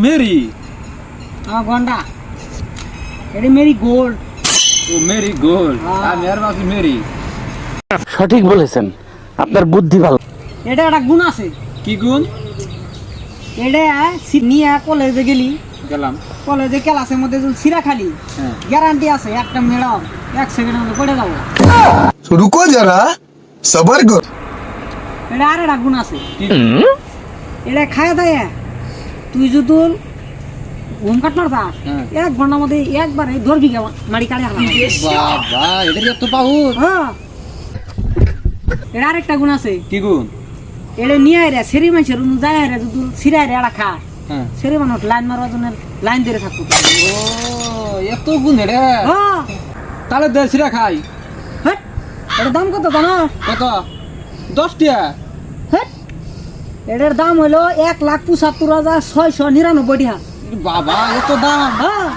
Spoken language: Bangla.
মেরি। গন্ডা এটা মেরি গোল্ড। ও মেরি গোল্ড। আমি আর ভাবছি মেরি। সঠিক বলেছেন, আপনার বুদ্ধি ভালো। এটা একটা গুণ আছে। কি গুণ? এটা নিয়ে কলেজে গেলি, গেলাম কলেজে ক্লাসের মধ্যে যদি সিরা খালি, হ্যাঁ গ্যারান্টি আছে একটা ম্যাডাম 1 সেকেন্ডের মধ্যে পড়ে যাবো। रुको जरा सबर करो। এটা আর একটা গুণ আছে। কি? এটা খায় দেয় তুই যদি ঘুম কাট মারতা হ্যাঁ। 1 ঘন্টার মধ্যে একবারে ধরবি মারি কাটে বাবা এটা এত পাউর। হ্যাঁ এটা আরেকটা গুণ আছে। কি গুণ? এটা নিয়ে আয় রে সেরি মানুষের যায় রে যদি সিরাই রে এটা খা হ্যাঁ সেরি মানুষ লাইন মারবার জন্য লাইন ধরে থাকতো। ও এত গুণ এটা। হ্যাঁ তাহলে দেশিরা খাই। হ্যাঁ এটার দাম কত জানো? কত? 10 টাকা। হ্যাঁ এটার দাম হলো 1,75,699 টাকা। বাবা এত দাম। হ্যাঁ